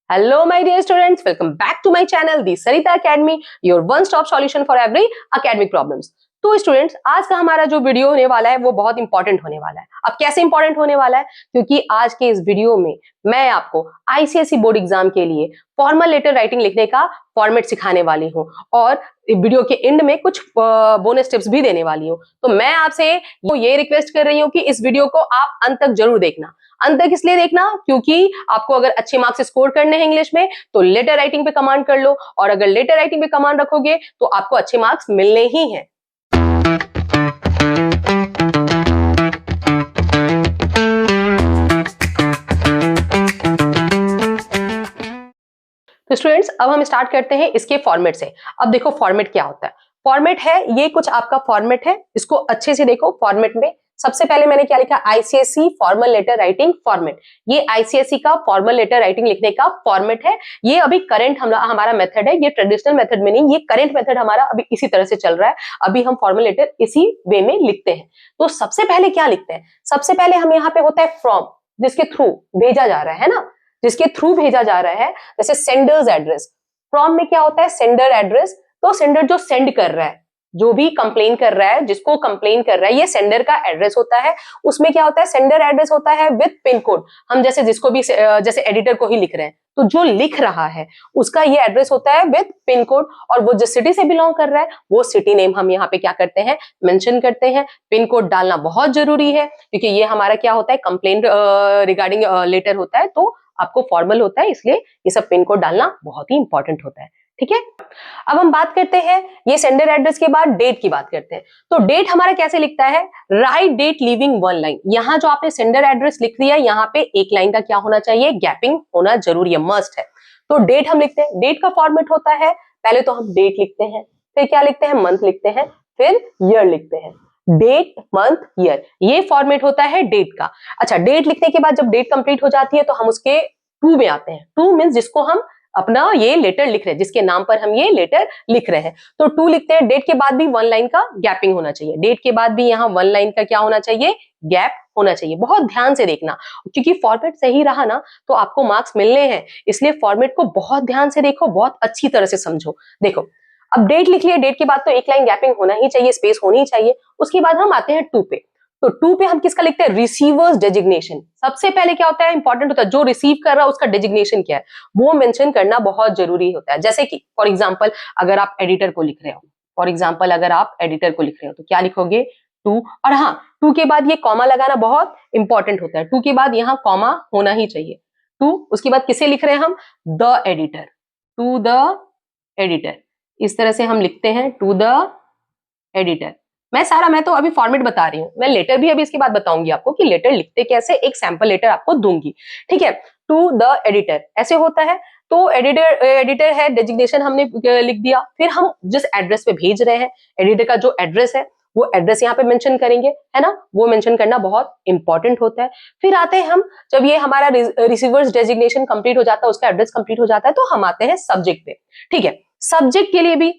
Hello, my dear students. Welcome back to my channel, the Sarita Academy, your one-stop solution for every academic problems. तो students, आज का हमारा जो video होने वाला है वो बहुत इंपॉर्टेंट होने वाला है। अब कैसे इंपॉर्टेंट होने वाला है? क्योंकि आज के इस वीडियो में मैं आपको आईसीएसई बोर्ड एग्जाम के लिए फॉर्मल लेटर राइटिंग लिखने का फॉर्मेट सिखाने वाली हूँ और वीडियो के एंड में कुछ बोनस टिप्स भी देने वाली हूँ। तो मैं आपसे ये रिक्वेस्ट कर रही हूँ कि इस वीडियो को आप अंत तक जरूर देखना। अंत तक इसलिए देखना क्योंकि आपको अगर अच्छे मार्क्स स्कोर करने हैं इंग्लिश में तो लेटर राइटिंग पे कमांड कर लो, और अगर लेटर राइटिंग पे कमांड रखोगे तो आपको अच्छे मार्क्स मिलने ही हैं। तो स्टूडेंट्स, अब हम स्टार्ट करते हैं इसके फॉर्मेट से। अब देखो फॉर्मेट क्या होता है। फॉर्मेट है ये कुछ आपका फॉर्मेट है, इसको अच्छे से देखो। फॉर्मेट में सबसे पहले मैंने क्या लिखा, ICSE formal letter writing format. ये आईसीएसई का फॉर्मल लेटर राइटिंग लिखने का फॉर्मेट है। ये अभी करंट हमारा मेथड है, ये ट्रेडिशनल मेथड में नहीं, ये करंट मेथड हमारा अभी इसी तरह से चल रहा है। अभी हम फॉर्मल लेटर इसी वे में लिखते हैं। तो सबसे पहले क्या लिखते हैं, सबसे पहले हम यहाँ पे होता है फ्रॉम, जिसके थ्रू भेजा जा रहा है ना, जिसके थ्रू भेजा जा रहा है। जैसे सेंडर्स एड्रेस, फ्रॉम में क्या होता है, सेंडर एड्रेस। तो सेंडर जो सेंड कर रहा है, जो भी कंप्लेन कर रहा है, जिसको कंप्लेन कर रहा है, ये सेंडर का एड्रेस होता है। उसमें क्या होता है, सेंडर एड्रेस होता है विद पिन कोड। हम जैसे जिसको भी जैसे एडिटर को ही लिख रहे हैं, तो जो लिख रहा है उसका ये एड्रेस होता है विद पिन कोड, और वो जिस सिटी से बिलोंग कर रहा है वो सिटी नेम हम यहाँ पे क्या करते हैं, मेंशन करते हैं। पिन कोड डालना बहुत जरूरी है क्योंकि ये हमारा क्या होता है, कंप्लेन रिगार्डिंग लेटर होता है, तो आपको फॉर्मल होता है, इसलिए ये सब पिन कोड डालना बहुत ही इंपॉर्टेंट होता है। ठीक है, अब हम बात करते हैं ये सेंडर एड्रेस के बाद डेट की बात करते हैं। तो डेट हमारा कैसे लिखता है, write date leaving one line. यहाँ जो आपने सेंडर एड्रेस लिख दिया, यहाँ पे एक लाइन का क्या होना चाहिए, गैपिंग होना जरूरी है, मस्ट है। तो डेट हम लिखते हैं, डेट का फॉर्मेट होता है, पहले तो हम डेट लिखते हैं, फिर क्या लिखते हैं, मंथ लिखते हैं, फिर ईयर लिखते हैं। डेट, मंथ, ईयर, ये फॉर्मेट होता है डेट का। अच्छा, डेट लिखने के बाद जब डेट कंप्लीट हो जाती है तो हम उसके टू में आते हैं। टू मीन्स जिसको हम अपना ये लेटर लिख रहे हैं, जिसके नाम पर हम ये लेटर लिख रहे हैं, तो टू लिखते हैं। डेट के बाद भी वन लाइन का गैपिंग होना चाहिए, डेट के बाद भी यहाँ वन लाइन का क्या होना चाहिए, गैप होना चाहिए। बहुत ध्यान से देखना क्योंकि फॉर्मेट सही रहा ना तो आपको मार्क्स मिलने हैं, इसलिए फॉर्मेट को बहुत ध्यान से देखो, बहुत अच्छी तरह से समझो। देखो, अब डेट लिख लिया, डेट के बाद तो एक लाइन गैपिंग होना ही चाहिए, स्पेस होनी ही चाहिए। उसके बाद हम आते हैं टू पे। तो टू पे हम किसका लिखते हैं, रिसीवर्स डेजिग्नेशन। सबसे पहले क्या होता है, इंपॉर्टेंट होता है, जो रिसीव कर रहा है उसका डेजिग्नेशन क्या है वो मेंशन करना बहुत जरूरी होता है। जैसे कि फॉर एग्जांपल अगर आप एडिटर को लिख रहे हो, तो क्या लिखोगे, टू। और हाँ, टू के बाद ये कॉमा लगाना बहुत इंपॉर्टेंट होता है, टू के बाद यहाँ कॉमा होना ही चाहिए। टू, उसके बाद किसे लिख रहे हैं हम, the editor, to the editor, इस तरह से हम लिखते हैं, टू द एडिटर। मैं तो अभी फॉर्मेट बता रही हूँ, मैं लेटर भी अभी इसके बाद बताऊंगी आपको कि लेटर लिखते कैसे, एक सैंपल लेटर आपको दूंगी। ठीक है, टू द एडिटर ऐसे होता है। तो एडिटर है, डेजिग्नेशन हमने लिख दिया। फिर हम जिस एड्रेस पे भेज रहे हैं, एडिटर का जो एड्रेस है वो एड्रेस यहाँ पे मेंशन करेंगे, है ना, वो मेंशन करना बहुत इंपॉर्टेंट होता है। फिर आते हैं हम, जब ये हमारा रिसीवर्स डेजिग्नेशन कंप्लीट हो जाता है, उसका एड्रेस कंप्लीट हो जाता है, तो हम आते हैं सब्जेक्ट पे। ठीक है, सब्जेक्ट के लिए भी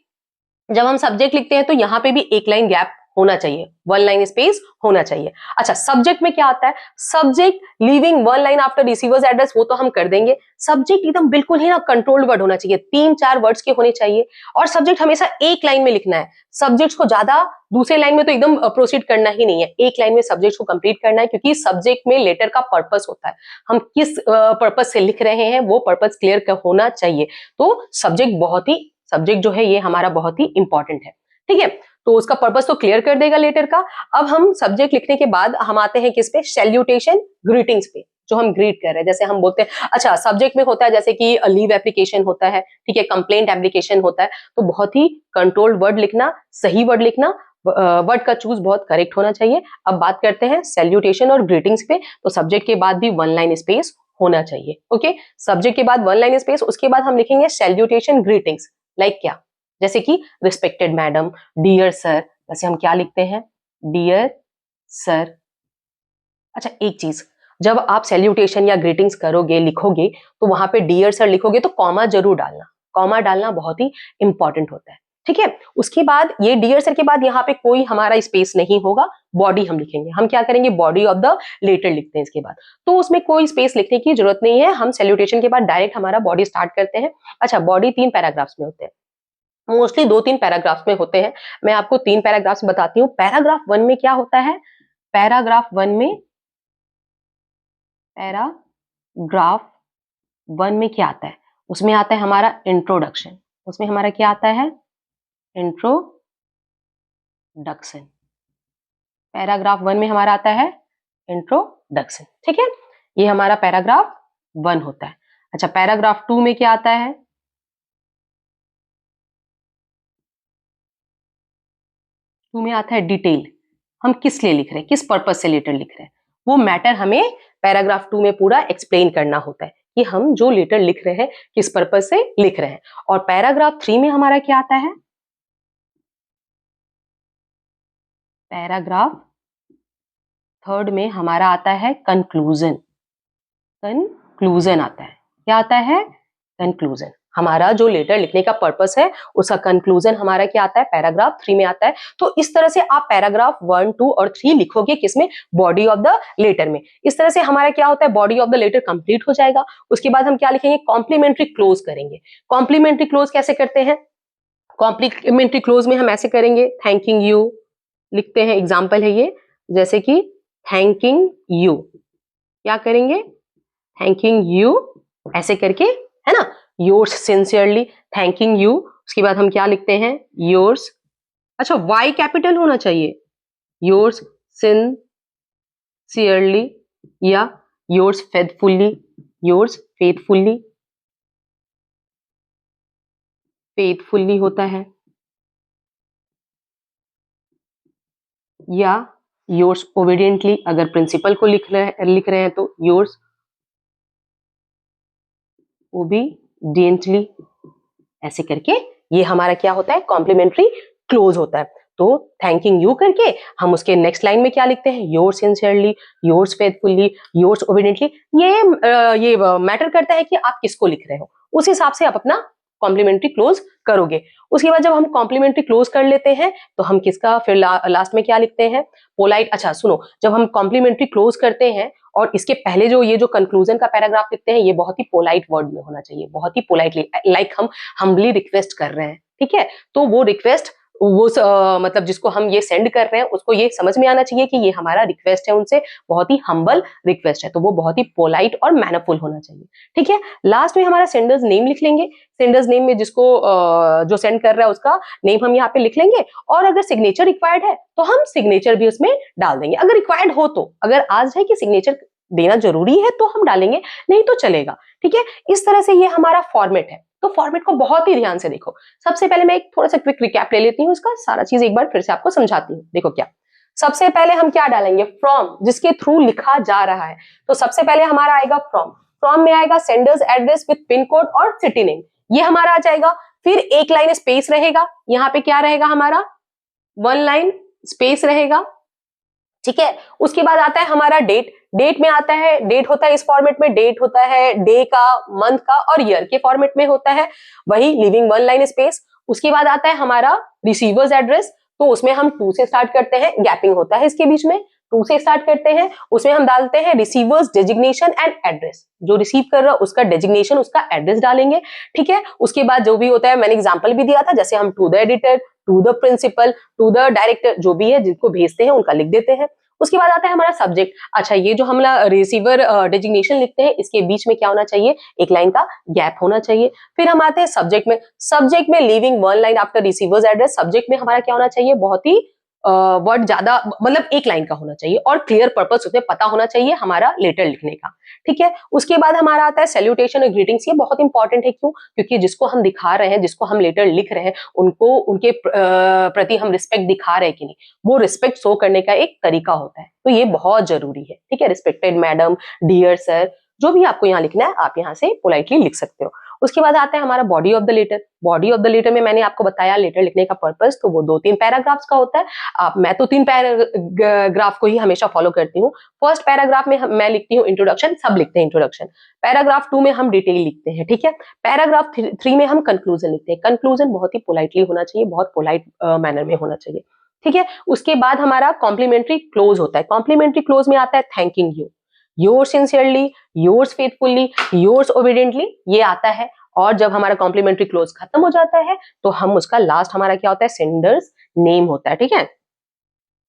जब हम सब्जेक्ट लिखते हैं तो यहाँ पे भी एक लाइन गैप होना चाहिए, वन लाइन स्पेस होना चाहिए। अच्छा, सब्जेक्ट में क्या आता है, subject leaving one line after receiver's address, वो तो हम कर देंगे। सब्जेक्ट एकदम बिल्कुल ही ना कंट्रोल्ड वर्ड होना चाहिए, 3-4 वर्ड्स के होने चाहिए, और सब्जेक्ट हमेशा एक लाइन में लिखना है। सब्जेक्ट्स को ज्यादा दूसरे लाइन में तो एकदम प्रोसीड करना ही नहीं है, एक लाइन में सब्जेक्ट को कंप्लीट करना है, क्योंकि सब्जेक्ट में लेटर का पर्पस होता है, हम किस पर्पस से लिख रहे हैं वो पर्पस क्लियर होना चाहिए। तो सब्जेक्ट जो है ये हमारा बहुत ही इंपॉर्टेंट है। ठीक है, तो उसका पर्पस तो क्लियर कर देगा लेटर का। अब हम सब्जेक्ट लिखने के बाद हम आते हैं किस पे, सैल्यूटेशन ग्रीटिंग्स पे, जो हम ग्रीट कर रहे हैं। जैसे हम बोलते हैं, अच्छा सब्जेक्ट में होता है जैसे कि लीव एप्लीकेशन होता है, ठीक है, कंप्लेंट एप्लीकेशन होता है, तो बहुत ही कंट्रोल्ड वर्ड लिखना, सही वर्ड लिखना, वर्ड का चूज बहुत करेक्ट होना चाहिए। अब बात करते हैं सैल्यूटेशन और ग्रीटिंग्स पे। तो सब्जेक्ट के बाद भी वन लाइन स्पेस होना चाहिए। ओके, सब्जेक्ट के बाद वन लाइन स्पेस, उसके बाद हम लिखेंगे सैल्यूटेशन ग्रीटिंग्स। लाइक क्या, जैसे कि रिस्पेक्टेड मैडम, डियर सर, जैसे हम क्या लिखते हैं, डियर सर। अच्छा, एक चीज, जब आप सैल्यूटेशन या ग्रीटिंग्स करोगे, लिखोगे, तो वहां पे डियर सर लिखोगे तो कॉमा जरूर डालना, कॉमा डालना बहुत ही इंपॉर्टेंट होता है। ठीक है। उसके बाद ये डियर सर के बाद यहाँ पे कोई हमारा स्पेस नहीं होगा, बॉडी हम लिखेंगे। हम क्या करेंगे, बॉडी ऑफ द लेटर लिखते हैं इसके बाद, तो उसमें कोई स्पेस लिखने की जरूरत नहीं है, हम सैल्यूटेशन के बाद डायरेक्ट हमारा बॉडी स्टार्ट करते हैं। अच्छा, बॉडी 3 पैराग्राफ्स में होते हैं, मोस्टली 2-3 पैराग्राफ्स में होते हैं। मैं आपको 3 पैराग्राफ्स बताती हूँ। पैराग्राफ 1 में क्या होता है, पैराग्राफ 1 में क्या आता है, उसमें आता है हमारा इंट्रोडक्शन। उसमें हमारा क्या आता है, इंट्रोडक्शन। पैराग्राफ 1 में हमारा आता है इंट्रोडक्शन, ठीक है। ये हमारा पैराग्राफ 1 होता है। अच्छा, पैराग्राफ 2 में क्या आता है, में आता है डिटेल। हम किस लिए लिख रहे हैं, किस पर्पज से लेटर लिख रहे हैं, वो मैटर हमें पैराग्राफ 2 में पूरा एक्सप्लेन करना होता है कि हम जो लेटर लिख रहे हैं किस पर्पज से लिख रहे हैं। और पैराग्राफ 3 में हमारा क्या आता है, पैराग्राफ 3 में हमारा आता है कंक्लूजन। कंक्लूजन आता है, क्या आता है, कंक्लूजन। हमारा जो लेटर लिखने का पर्पस है उसका कंक्लूजन हमारा क्या आता है, पैराग्राफ 3 में आता है। तो इस तरह से आप पैराग्राफ 1, 2 और 3 लिखोगे, किसमें, बॉडी ऑफ द लेटर में। इस तरह से हमारा क्या होता है, body of the letter complete हो जाएगा। उसके बाद हम क्या लिखेंगे, कॉम्प्लीमेंट्री क्लोज करेंगे। कॉम्प्लीमेंट्री क्लोज कैसे करते हैं, कॉम्प्लीमेंट्री क्लोज में हम ऐसे करेंगे, थैंकिंग यू लिखते हैं, एग्जाम्पल है ये, जैसे कि थैंकिंग यू, क्या करेंगे, थैंकिंग यू ऐसे करके, है ना, योर्स सिंसियरली, थैंकिंग यू। उसके बाद हम क्या लिखते हैं, योर्स, अच्छा वाई कैपिटल होना चाहिए, योर्स सिंसियरली या योर्स फेथफुली, योर्स फेथफुली होता है, या योर्स ओबीडियंटली, अगर प्रिंसिपल को लिख रहे हैं तो योर्स ओबीडियंटली, ऐसे करके ये हमारा क्या होता है, कॉम्प्लीमेंट्री क्लोज होता है। तो थैंकिंग यू करके हम उसके नेक्स्ट लाइन में क्या लिखते हैं, yours sincerely, yours faithfully, yours obediently. ये मैटर करता है कि आप किसको लिख रहे हो, उस हिसाब से आप अपना कॉम्प्लीमेंट्री क्लोज करोगे। उसके बाद जब हम कॉम्प्लीमेंट्री क्लोज कर लेते हैं तो हम किसका फिर लास्ट में क्या लिखते हैं, पोलाइट। अच्छा सुनो, जब हम कॉम्प्लीमेंट्री क्लोज करते हैं और इसके पहले जो ये जो कंक्लूजन का पैराग्राफ लिखते हैं, ये बहुत ही पोलाइट वर्ड में होना चाहिए, बहुत ही पोलाइटली, लाइक हम हम्बली रिक्वेस्ट कर रहे हैं, ठीक है। तो वो रिक्वेस्ट, मतलब जिसको हम ये सेंड कर रहे हैं उसको ये समझ में आना चाहिए कि ये हमारा रिक्वेस्ट है उनसे, बहुत ही हम्बल रिक्वेस्ट है, तो वो बहुत ही पोलाइट और मैनरफुल होना चाहिए, ठीक है। लास्ट में हमारा सेंडर्स नेम लिख लेंगे। सेंडर्स नेम में जिसको जो सेंड कर रहा है उसका नेम हम यहाँ पे लिख लेंगे। और अगर सिग्नेचर रिक्वायर्ड है तो हम सिग्नेचर भी उसमें डाल देंगे, अगर रिक्वायर्ड हो तो। अगर आज है कि सिग्नेचर देना जरूरी है तो हम डालेंगे, नहीं तो चलेगा, ठीक है। इस तरह से ये हमारा फॉर्मेट है। तो फॉर्मेट को बहुत ही ध्यान से देखो। सबसे पहले मैं एक थोड़ा सा क्विक रिकैप ले लेती हूँ, इसका सारा चीज एक बार फिर से आपको समझाती हूँ। देखो क्या, सबसे पहले हम क्या डालेंगे, फ्रॉम, जिसके थ्रू लिखा जा रहा है। तो सबसे पहले हमारा आएगा फ्रॉम। फ्रॉम में आएगा sender's address with pin code और सिटी नेम, ये हमारा आ जाएगा। फिर एक लाइन स्पेस रहेगा, यहाँ पे क्या रहेगा हमारा, 1 लाइन स्पेस रहेगा, ठीक है। उसके बाद आता है हमारा डेट। डेट में आता है, डेट होता है इस फॉर्मेट में, डेट होता है डे का, मंथ का और ईयर के फॉर्मेट में होता है, वही लिविंग 1 लाइन स्पेस। उसके बाद आता है हमारा रिसीवर्स एड्रेस, तो उसमें हम 2 से स्टार्ट करते हैं, गैपिंग होता है इसके बीच में, 2 से स्टार्ट करते हैं। उसमें हम डालते हैं रिसीवर्स डेजिग्नेशन एंड एड्रेस, जो रिसीव कर रहा है उसका डेजिग्नेशन, उसका एड्रेस डालेंगे, ठीक है। उसके बाद जो भी होता है, मैंने एग्जांपल भी दिया था, जैसे हम to the editor, to the principal, to the director, जो भी है जिनको भेजते हैं उनका लिख देते हैं। उसके बाद आता है हमारा सब्जेक्ट। अच्छा, ये जो हम रिसीवर डेजिग्नेशन लिखते हैं इसके बीच में क्या होना चाहिए, एक लाइन का गैप होना चाहिए। फिर हम आते हैं सब्जेक्ट में। सब्जेक्ट में living 1 line after receiver's address, subject में हमारा क्या होना चाहिए, बहुत ही वर्ड ज्यादा, मतलब एक लाइन का होना चाहिए और क्लियर पर्पस उसमें पता होना चाहिए हमारा लेटर लिखने का, ठीक है। उसके बाद हमारा आता है सैल्यूटेशन और ग्रीटिंग्स। ये बहुत इंपॉर्टेंट है, क्यों, क्योंकि जिसको हम दिखा रहे हैं, जिसको हम लेटर लिख रहे हैं, उनको उनके प्रति हम रिस्पेक्ट दिखा रहे हैं कि नहीं, वो रिस्पेक्ट शो करने का एक तरीका होता है, तो ये बहुत जरूरी है, ठीक है। रिस्पेक्टेड मैडम, डियर सर, जो भी आपको यहाँ लिखना है आप यहाँ से पोलाइटली लिख सकते हो। उसके बाद आता है हमारा body of the letter. Body of the letter में मैंने आपको बताया लेटर लिखने का पर्पस, तो वो 2-3 पैराग्राफ्स का होता है। मैं तो 3 पैराग्राफ को ही हमेशा फॉलो करती हूँ। फर्स्ट पैराग्राफ में मैं लिखती हूँ इंट्रोडक्शन, सब लिखते हैं इंट्रोडक्शन। पैराग्राफ 2 में हम डिटेल लिखते हैं, ठीक है। पैराग्राफ 3 में हम कंक्लूजन लिखते हैं। कंक्लूजन बहुत ही पोलाइटली होना चाहिए, बहुत पोलाइट मैनर में होना चाहिए, ठीक है। उसके बाद हमारा कॉम्प्लीमेंट्री क्लोज होता है। कॉम्प्लीमेंट्री क्लोज में आता है thanking you, yours sincerely, yours faithfully, yours obediently, ये आता है। और जब हमारा कॉम्प्लीमेंट्री क्लोज खत्म हो जाता है तो हम उसका लास्ट हमारा क्या होता है, सेंडर्स नेम होता है, ठीक है।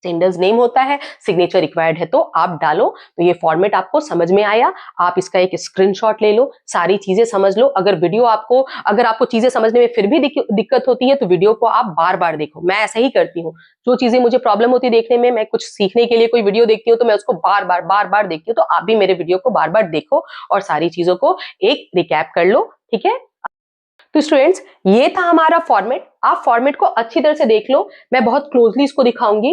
सेंडर्स नेम होता है, सिग्नेचर रिक्वायर्ड है तो आप डालो। तो ये फॉर्मेट आपको समझ में आया, आप इसका एक स्क्रीनशॉट ले लो, सारी चीजें समझ लो। अगर आपको चीजें समझने में फिर भी दिक्कत होती है तो वीडियो को आप बार बार देखो। मैं ऐसा ही करती हूँ, जो चीजें मुझे प्रॉब्लम होती है देखने में, मैं कुछ सीखने के लिए कोई वीडियो देखती हूँ तो मैं उसको बार बार देखती हूँ। तो आप भी मेरे वीडियो को बार बार देखो और सारी चीजों को एक रिकैप कर लो, ठीक है। तो स्टूडेंट्स, ये था हमारा फॉर्मेट। आप फॉर्मेट को अच्छी तरह से देख लो, मैं बहुत क्लोजली इसको दिखाऊंगी।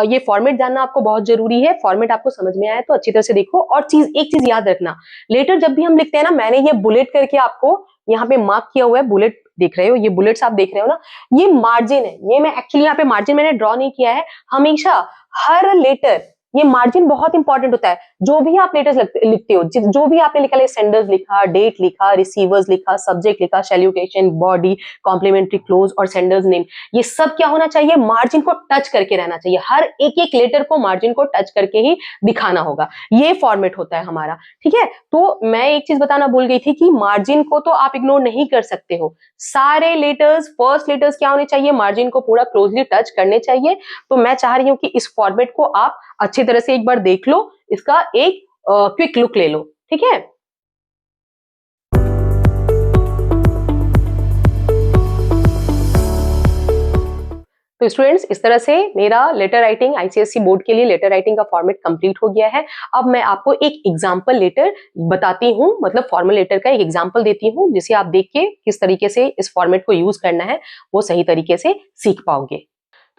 ये फॉर्मेट जानना आपको बहुत जरूरी है। फॉर्मेट आपको समझ में आया तो अच्छी तरह से देखो। और एक चीज याद रखना, लेटर जब भी हम लिखते हैं ना, मैंने ये बुलेट करके आपको यहाँ पे मार्क किया हुआ है, बुलेट देख रहे हो, ये बुलेट्स आप देख रहे हो ना, ये मार्जिन है। ये मैं एक्चुअली यहाँ पे मार्जिन मैंने ड्रॉ नहीं किया है। हमेशा हर लेटर, ये मार्जिन बहुत इंपॉर्टेंट होता है। जो भी आप लेटर्स लिखते हो, जो भी आपने लिखा, सेंडर्स लिखा, डेट लिखा, रिसीवर्स लिखा, सब्जेक्ट लिखा, सैल्यूटेशन, बॉडी, कॉम्प्लीमेंट्री क्लोज और सेंडर्स नेम, ये सब क्या होना चाहिए, मार्जिन को टच करके रहना चाहिए। हर एक लेटर को मार्जिन को टच करके ही दिखाना होगा। ये फॉर्मेट होता है हमारा, ठीक है। तो मैं एक चीज बताना भूल गई थी कि मार्जिन को तो आप इग्नोर नहीं कर सकते हो। सारे लेटर्स, फर्स्ट लेटर्स क्या होने चाहिए, मार्जिन को पूरा क्लोजली टच करने चाहिए। तो मैं चाह रही हूं कि इस फॉर्मेट को आप अच्छी तरह से एक बार देख लो, इसका एक क्विक लुक ले लो, ठीक है। तो स्टूडेंट्स, इस तरह से मेरा लेटर राइटिंग, आईसीएसई बोर्ड के लिए लेटर राइटिंग का फॉर्मेट कंप्लीट हो गया है। अब मैं आपको एक एग्जांपल लेटर बताती हूँ, मतलब फॉर्मल लेटर का एक एग्जांपल देती हूँ, जिसे आप देख के किस तरीके से इस फॉर्मेट को यूज करना है वो सही तरीके से सीख पाओगे।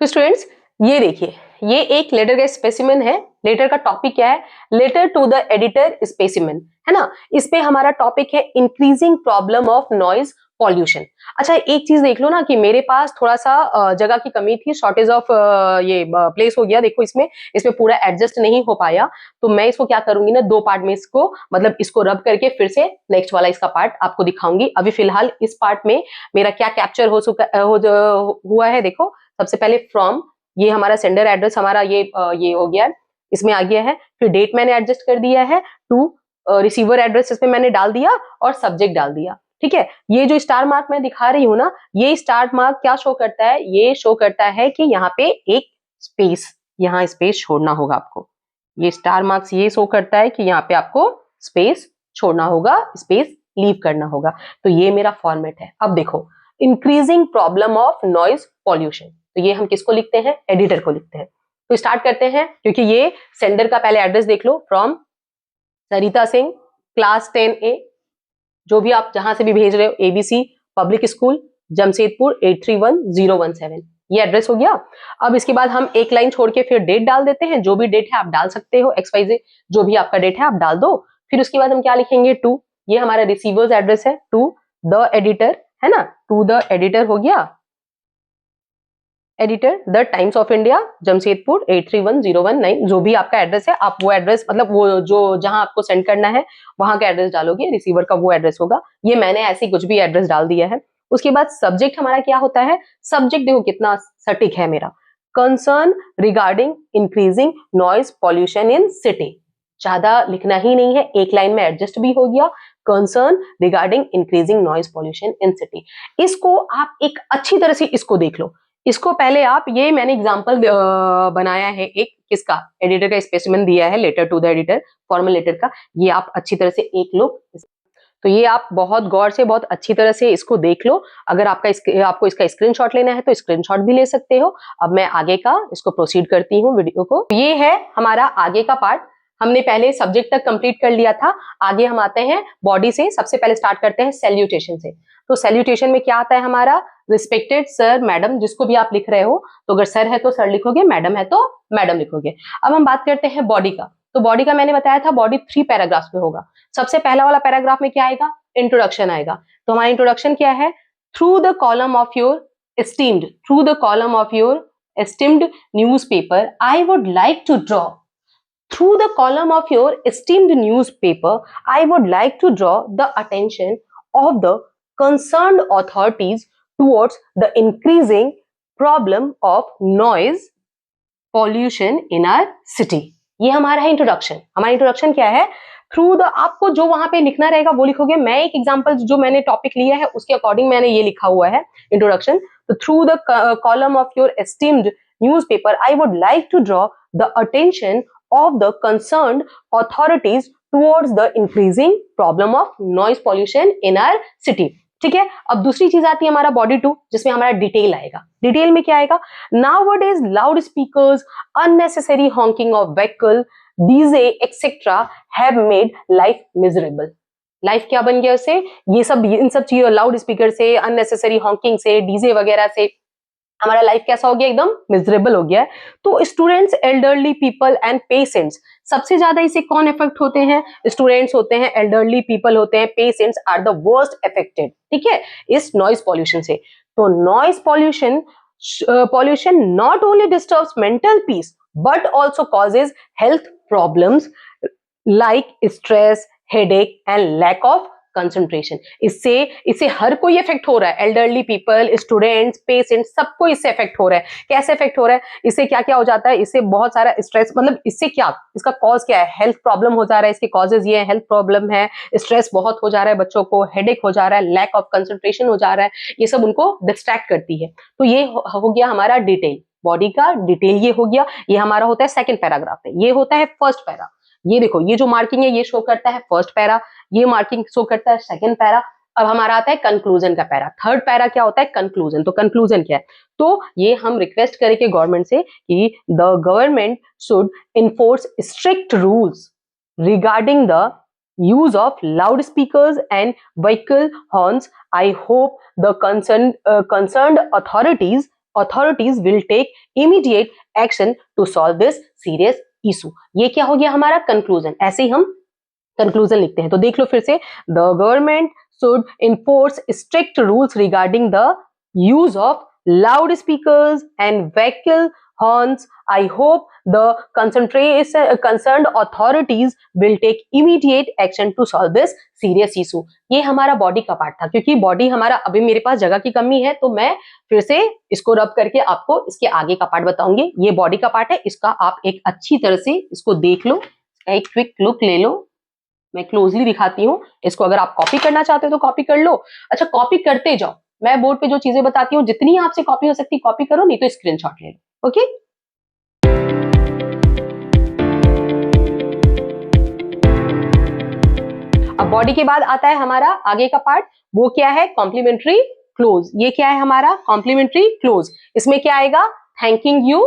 तो स्टूडेंट्स, ये देखिए, ये एक लेटर का स्पेसिमेन है। लेटर का टॉपिक क्या है, letter to the editor specimen, है ना। इस पे हमारा टॉपिक है increasing problem of noise pollution. अच्छा, एक चीज देख लो ना कि मेरे पास थोड़ा सा जगह की कमी थी, शॉर्टेज ऑफ ये प्लेस हो गया। देखो, इसमें पूरा एडजस्ट नहीं हो पाया, तो मैं इसको क्या करूंगी ना, 2 पार्ट में इसको, मतलब इसको रब करके फिर से नेक्स्ट वाला इसका पार्ट आपको दिखाऊंगी। अभी फिलहाल इस पार्ट में मेरा क्या कैप्चर हुआ है, देखो। सबसे पहले फ्रॉम, ये हमारा सेंडर एड्रेस, हमारा ये हो गया, इसमें आ गया है। फिर डेट मैंने एडजस्ट कर दिया है, टू रिसीवर एड्रेस इसमें मैंने डाल दिया और सब्जेक्ट डाल दिया, ठीक है। ये जो स्टार मार्क मैं दिखा रही हूँ ना, ये स्टार मार्क क्या शो करता है, ये शो करता है कि यहाँ पे एक स्पेस, यहाँ स्पेस छोड़ना होगा आपको। ये स्टार मार्क्स ये शो करता है कि यहाँ पे आपको स्पेस छोड़ना होगा, स्पेस लीव करना होगा। तो ये मेरा फॉर्मेट है। अब देखो, increasing problem of noise pollution, तो ये हम किसको लिखते हैं, एडिटर को लिखते हैं। तो स्टार्ट करते हैं, क्योंकि ये सेंडर का पहले एड्रेस देख लो, from Sarita Singh, class 10A, जो भी आप जहां से भी भेज रहे हो, ABC पब्लिक स्कूल, जमशेदपुर 831017, ये एड्रेस हो गया। अब इसके बाद हम एक लाइन छोड़ के फिर डेट डाल देते हैं। जो भी डेट है आप डाल सकते हो, XYZ, जो भी आपका डेट है आप डाल दो। फिर उसके बाद हम क्या लिखेंगे, टू, ये हमारा रिसीवर्स एड्रेस है, टू द एडिटर, है ना, टू द एडिटर हो गया, editor the times of India, Jamshedpur 831019, जो भी आपका एड्रेस है आप वो एड्रेस, मतलब वो जो जहां आपको सेंड करना है वहां का एड्रेस डालोगे, रिसीवर का वो एड्रेस होगा। ये मैंने ऐसे कुछ भी एड्रेस डाल दिया है। उसके बाद सब्जेक्ट हमारा क्या होता है, सब्जेक्ट देखो कितना सटीक है मेरा, concern regarding increasing noise pollution in city. ज्यादा लिखना ही नहीं है, एक लाइन में एडजस्ट भी हो गया, concern regarding increasing noise pollution in city. इसको आप एक अच्छी तरह से इसको देख लो। इसको पहले आप, ये मैंने एग्जांपल बनाया है एक, किसका, एडिटर का स्पेसिमेन दिया है, letter to the editor, formal letter का। ये आप अच्छी तरह से एक लो, तो ये आप बहुत गौर से, बहुत अच्छी तरह से इसको देख लो। अगर आपको इसका स्क्रीनशॉट लेना है तो स्क्रीनशॉट भी ले सकते हो। अब मैं आगे का इसको प्रोसीड करती हूँ वीडियो को। ये है हमारा आगे का पार्ट। हमने पहले सब्जेक्ट तक कंप्लीट कर लिया था, आगे हम आते हैं बॉडी से। सबसे पहले स्टार्ट करते हैं सैल्यूटेशन से। तो सैल्यूटेशन में क्या आता है हमारा, रिस्पेक्टेड सर मैडम, जिसको भी आप लिख रहे हो, तो अगर सर है तो सर लिखोगे, मैडम है तो मैडम लिखोगे। अब हम बात करते हैं बॉडी का। तो बॉडी का मैंने बताया था बॉडी 3 पैराग्राफ्स में होगा। सबसे पहला वाला पैराग्राफ में क्या आएगा, इंट्रोडक्शन आएगा। तो हमारा इंट्रोडक्शन क्या है, through the column of your esteemed newspaper I would like to draw, through the column of your esteemed newspaper, I would like to draw the attention of the concerned authorities towards the increasing problem of noise pollution in our city. ये हमारा है introduction. हमारा introduction क्या है, through the, आपको जो वहां पे लिखना रहेगा वो लिखोगे। मैं एक एग्जांपल जो मैंने टॉपिक लिया है उसके अकॉर्डिंग मैंने ये लिखा हुआ है इंट्रोडक्शन। तो through the column of your esteemed newspaper I would like to draw the attention of the concerned authorities towards the increasing problem of noise pollution in our city. ठीक है, अब दूसरी चीज आती है हमारा बॉडी 2, जिसमें हमारा डिटेल आएगा। डिटेल में क्या आएगा, nowadays loudspeakers, unnecessary honking of vehicle, DJ etc have made life miserable. Life क्या बन गया उससे, ये सब, इन सब चीजों, लाउड स्पीकर से, अननेसेसरी हॉकिंग से, डीजे वगैरह से हमारा लाइफ कैसा हो गया, एकदम मिजरेबल हो गया है। तो students, elderly people and patients, सबसे ज्यादा इसे कौन इफेक्ट होते हैं, स्टूडेंट्स होते हैं, एल्डरली पीपल होते हैं, patients are the worst affected, ठीक है, इस नॉइज पॉल्यूशन से। तो noise pollution not only disturbs mental peace but also causes health problems like stress, headache and lack of concentration. इससे हर कोई इफेक्ट हो रहा है, एल्डरली पीपल, स्टूडेंट्स, पेशेंट्स, सबको इससे इफेक्ट हो रहा है। कैसे इफेक्ट हो रहा है, इससे क्या क्या हो जाता है, इससे बहुत सारा स्ट्रेस, मतलब इससे क्या, इसका कॉज क्या है, हेल्थ प्रॉब्लम हो जा रहा है, इसके कॉजेज ये है, हेल्थ प्रॉब्लम है, स्ट्रेस बहुत हो जा रहा है बच्चों को, हेडेक हो जा रहा है, लैक ऑफ कंसंट्रेशन हो जा रहा है, ये सब उनको डिस्ट्रैक्ट करती है। तो ये हो गया हमारा डिटेल, बॉडी का डिटेल ये हो गया। ये हमारा होता है सेकेंड पैराग्राफ में, ये होता है फर्स्ट पैरा। ये देखो, ये जो मार्किंग है ये शो करता है फर्स्ट पैरा, ये मार्किंग शो करता है सेकंड पैरा। अब हमारा आता है कंक्लूजन का पैरा। थर्ड पैरा क्या होता है, कंक्लूजन। तो कंक्लूजन क्या है, तो ये हम रिक्वेस्ट करेंगे गवर्नमेंट से कि the government should enforce strict rules regarding the use of loudspeakers and vehicle horns. I hope the concerned authorities will take immediate action to solve this serious issue. ये क्या हो गया हमारा कंक्लूजन। ऐसे ही हम कंक्लूजन लिखते हैं, तो देख लो फिर से, the government should enforce strict rules regarding the use of loud speakers and vehicle horns. I hope the concerned authorities will take immediate action to solve this serious issue. ये हमारा बॉडी का पार्ट था, क्योंकि body हमारा, अभी मेरे पास जगह की कमी है तो मैं फिर से इसको रब करके आपको इसके आगे का पार्ट बताऊंगी। ये बॉडी का पार्ट है, इसका आप एक अच्छी तरह से इसको देख लो, एक क्विक लुक ले लो। मैं क्लोजली दिखाती हूँ इसको, अगर आप कॉपी करना चाहते हो तो कॉपी कर लो। अच्छा, कॉपी करते जाओ, मैं बोर्ड पे जो चीजें बताती हूँ जितनी आपसे कॉपी हो सकती कॉपी करो, नहीं तो स्क्रीनशॉट ले लो। ओके, अब बॉडी के बाद आता है हमारा आगे का पार्ट, वो क्या है, कॉम्प्लीमेंट्री क्लोज। ये क्या है हमारा कॉम्प्लीमेंट्री क्लोज। इसमें क्या आएगा, थैंकिंग यू।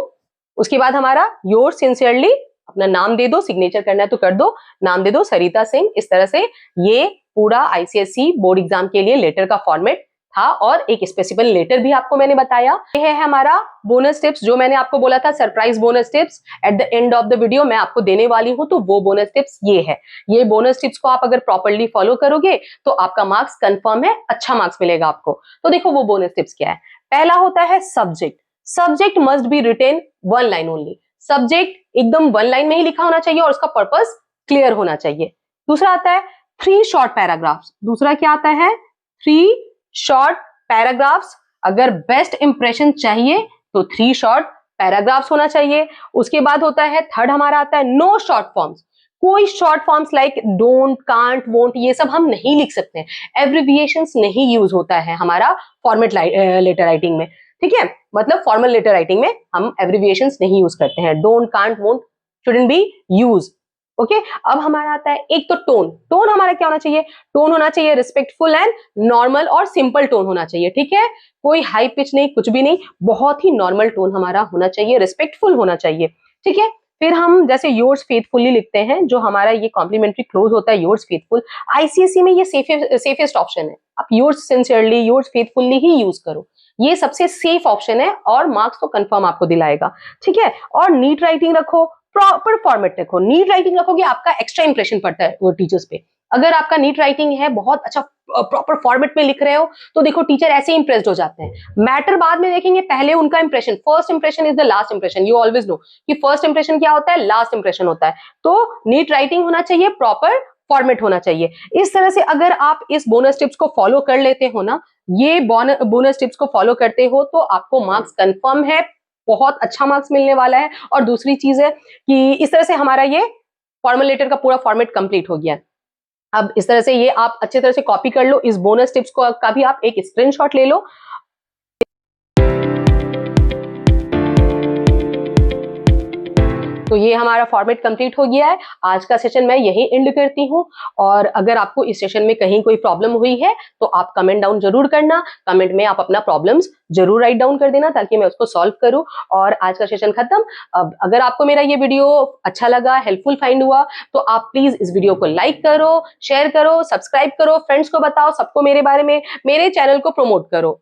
उसके बाद हमारा योर सिंसियरली, अपना नाम दे दो, सिग्नेचर करना है तो कर दो, नाम दे दो सरिता सिंह। इस तरह से ये पूरा आईसीएसई बोर्ड एग्जाम के लिए लेटर का फॉर्मेट था, और एक स्पेसिफिक लेटर भी आपको मैंने बताया। ये है हमारा बोनस टिप्स, जो मैंने आपको बोला था surprise bonus tips at the end of the video मैं आपको देने वाली हूं, तो वो बोनस टिप्स ये है। ये बोनस टिप्स को आप अगर प्रॉपरली फॉलो करोगे तो आपका मार्क्स कंफर्म है, अच्छा मार्क्स मिलेगा आपको। तो देखो वो बोनस टिप्स क्या है। पहला होता है subject. Subject must be written 1 line only. Subject एकदम 1 लाइन में ही लिखा होना चाहिए और उसका पर्पस क्लियर होना चाहिए। दूसरा आता है 3 शॉर्ट पैराग्राफ्स। दूसरा क्या आता है, 3 शॉर्ट पैराग्राफ्स। अगर बेस्ट इंप्रेशन चाहिए तो 3 शॉर्ट पैराग्राफ्स होना चाहिए। उसके बाद होता है थर्ड, हमारा आता है नो शॉर्ट फॉर्म्स। कोई short forms like don't, can't, won't, ये सब हम नहीं लिख सकते हैं। एब्रिविएशंस नहीं यूज होता है हमारा फॉर्मेट लेटर राइटिंग में, ठीक है, मतलब फॉर्मल लेटर राइटिंग में हम एब्रिविएशंस नहीं यूज करते हैं। Don't, can't, won't shouldn't be use. Okay, अब हमारा आता है एक तो टोन। टोन हमारा क्या होना चाहिए, टोन होना चाहिए रिस्पेक्टफुल एंड नॉर्मल और सिंपल टोन होना चाहिए, ठीक है, कोई हाई पिच नहीं, कुछ भी नहीं, बहुत ही नॉर्मल टोन हमारा होना चाहिए, रिस्पेक्टफुल होना चाहिए, ठीक है। फिर हम जैसे योर्स फेथफुली लिखते हैं, जो हमारा ये कॉम्प्लीमेंट्री क्लोज होता है योर्स फेथफुल। आईसीएसई में ये सेफेस्ट ऑप्शन है, आप योर्स सिंसियरली, योर्स फेथफुली ही यूज करो, ये सबसे सेफ ऑप्शन है और मार्क्स तो कंफर्म आपको दिलाएगा, ठीक है। और नीट राइटिंग रखो, प्रॉपर फॉर्मेट रखो। नीट राइटिंग रखोगे आपका एक्स्ट्रा इंप्रेशन पड़ता है वो टीचर्स पे। अगर आपका नीट राइटिंग है, बहुत अच्छा प्रॉपर फॉर्मेट में लिख रहे हो, तो देखो टीचर ऐसे ही इंप्रेस्ड हो जाते हैं। मैटर बाद में देखेंगे, पहले उनका impression, first impression is the last impression. You always no कि फर्स्ट इंप्रेशन क्या होता है, लास्ट इंप्रेशन होता है। तो नीट राइटिंग होना चाहिए, प्रॉपर फॉर्मेट होना चाहिए। इस तरह से अगर आप इस बोनस टिप्स को फॉलो कर लेते हो ना, ये बोनस टिप्स को फॉलो करते हो, तो आपको मार्क्स कंफर्म है, बहुत अच्छा मार्क्स मिलने वाला है। और दूसरी चीज है कि इस तरह से हमारा ये फॉर्मल लेटर का पूरा फॉर्मेट कंप्लीट हो गया। अब इस तरह से ये आप अच्छे तरह से कॉपी कर लो, इस बोनस टिप्स को का भी आप एक स्क्रीनशॉट ले लो। तो ये हमारा फॉर्मेट कंप्लीट हो गया है। आज का सेशन मैं यही एंड करती हूँ। और अगर आपको इस सेशन में कहीं कोई प्रॉब्लम हुई है तो आप कमेंट डाउन जरूर करना। कमेंट में आप अपना प्रॉब्लम्स जरूर राइट डाउन कर देना ताकि मैं उसको सॉल्व करूँ। और आज का सेशन खत्म। अब अगर आपको मेरा ये वीडियो अच्छा लगा, हेल्पफुल फाइंड हुआ, तो आप प्लीज इस वीडियो को लाइक करो, शेयर करो, सब्सक्राइब करो, फ्रेंड्स को बताओ, सबको मेरे बारे में, मेरे चैनल को प्रमोट करो।